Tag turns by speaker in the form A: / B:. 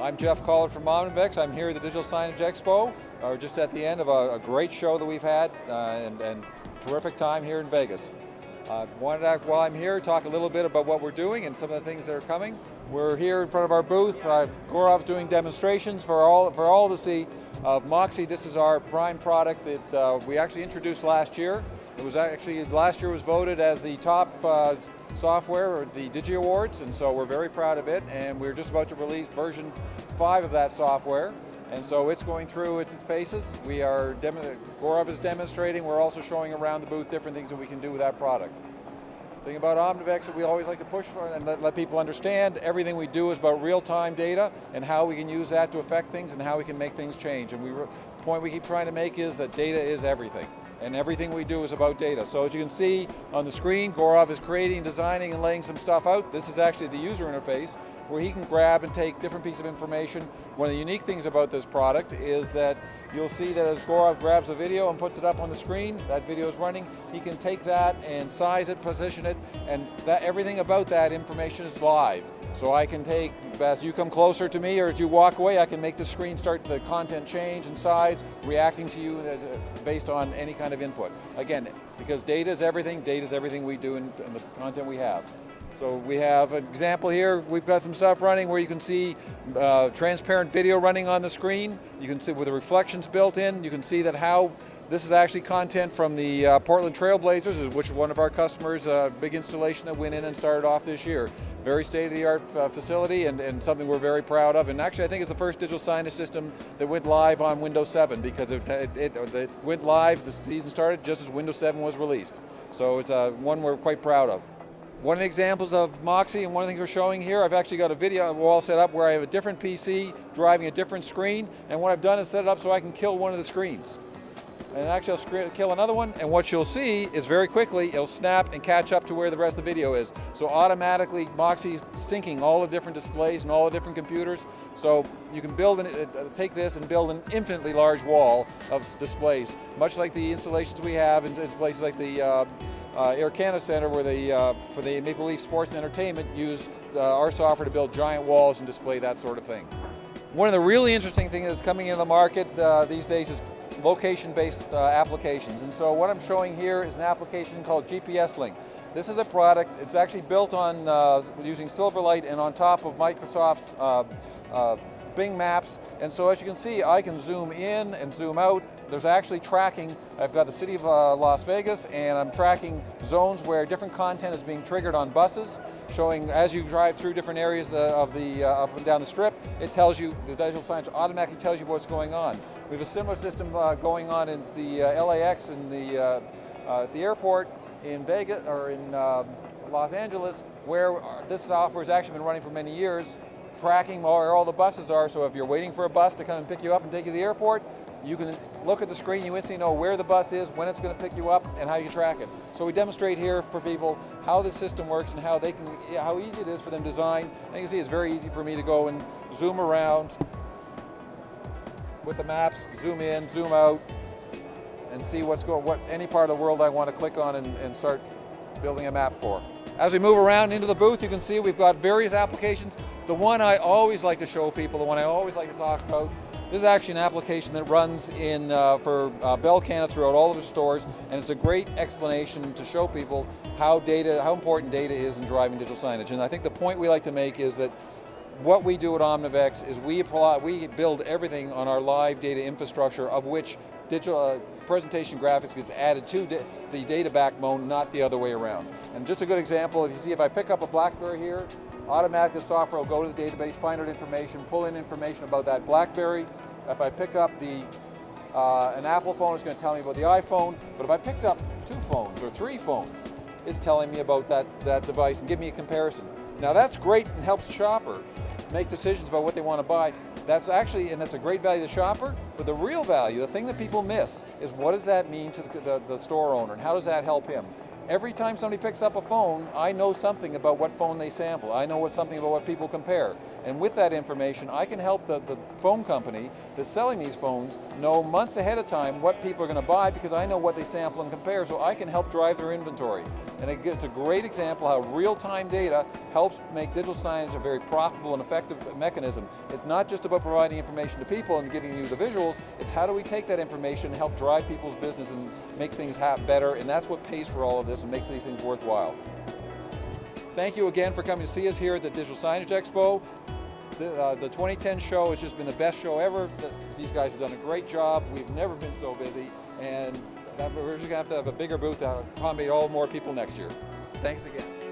A: I'm Jeff Collard from Omnivex. I'm here at the Digital Signage Expo. We're just at the end of a great show that we've had and terrific time here in Vegas. Wanted to, while I'm here, talk a little bit about what we're doing and some of the things that are coming. We're here in front of our booth. Gaurav's doing demonstrations for all to see of Moxie. This is our prime product that we actually introduced last year. It was actually, last year was voted as the top software at the Digi Awards, and so we're very proud of it, and we're just about to release version 5 of that software, and so it's going through its paces. Gaurav is demonstrating, we're also showing around the booth different things that we can do with that product. The thing about Omnivex that we always like to push for and let people understand, everything we do is about real-time data and how we can use that to affect things and how we can make things change. And the point we keep trying to make is that data is everything. And everything we do is about data. So as you can see on the screen, Gaurav is creating, designing, and laying some stuff out. This is actually the user interface where he can grab and take different pieces of information. One of the unique things about this product is that you'll see that as Gaurav grabs a video and puts it up on the screen, that video is running, he can take that and size it, position it, and everything about that information is live. So I can take, as you come closer to me or as you walk away, I can make the screen start the content change in size, reacting to you based on any kind of input. Again, because data is everything we do in the content we have. So we have an example here, we've got some stuff running where you can see transparent video running on the screen. You can see with the reflections built in, you can see that how this is actually content from the Portland Trailblazers, which is one of our customers, a big installation that went in and started off this year. Very state-of-the-art facility and something we're very proud of. And actually I think it's the first digital signage system that went live on Windows 7 because it went live, the season started just as Windows 7 was released. So it's one we're quite proud of. One of the examples of Moxie and one of the things we're showing here, I've actually got a video wall set up where I have a different PC driving a different screen, and what I've done is set it up so I can kill one of the screens. And actually I'll kill another one, and what you'll see is very quickly it'll snap and catch up to where the rest of the video is. So automatically Moxie's syncing all the different displays and all the different computers. So you can take this and build an infinitely large wall of displays, much like the installations we have in places like the Air Canada Centre, where for the Maple Leaf Sports and Entertainment use our software to build giant walls and display that sort of thing. One of the really interesting things that's coming into the market these days is location-based applications. And so what I'm showing here is an application called GPS Link. This is a product, it's actually built on using Silverlight and on top of Microsoft's Bing Maps. And so as you can see, I can zoom in and zoom out. There's actually tracking. I've got the city of Las Vegas, and I'm tracking zones where different content is being triggered on buses, showing as you drive through different areas up and down the strip, it tells you, the digital signage automatically tells you what's going on. We have a similar system going on in the LAX and at the airport in Vegas, or in Los Angeles, where this software has actually been running for many years, tracking where all the buses are. So if you're waiting for a bus to come and pick you up and take you to the airport, you can look at the screen, you instantly know where the bus is, when it's going to pick you up, and how you track it. So we demonstrate here for people how the system works and how easy it is for them to design. And you can see it's very easy for me to go and zoom around with the maps, zoom in, zoom out, and see what any part of the world I want to click on and start building a map for. As we move around into the booth, you can see we've got various applications. The one I always like to show people, the one I always like to talk about, this is actually an application that runs for Bell Canada throughout all of the stores, and it's a great explanation to show people how important data is in driving digital signage. And I think the point we like to make is that what we do at Omnivex is we build everything on our live data infrastructure, of which digital presentation graphics is added to the data backbone, not the other way around. And just a good example, if I pick up a BlackBerry here, automatically the software will go to the database, find out information, pull in information about that BlackBerry. If I pick up an Apple phone, it's going to tell me about the iPhone. But if I picked up 2 phones or 3 phones, it's telling me about that device and give me a comparison. Now that's great and helps the shopper make decisions about what they want to buy. That's a great value to the shopper, but the real value, the thing that people miss, is what does that mean to the store owner and how does that help him? Every time somebody picks up a phone, I know something about what phone they sample. I know something about what people compare. And with that information, I can help the phone company that's selling these phones know months ahead of time what people are going to buy, because I know what they sample and compare, so I can help drive their inventory. And it's a great example how real-time data helps make digital signage a very profitable and effective mechanism. It's not just about providing information to people and giving you the visuals, it's how do we take that information and help drive people's business and make things better, and that's what pays for all of this and makes these things worthwhile. Thank you again for coming to see us here at the Digital Signage Expo. The 2010 show has just been the best show ever. These guys have done a great job. We've never been so busy, and we're just going to have a bigger booth to accommodate all more people next year. Thanks again.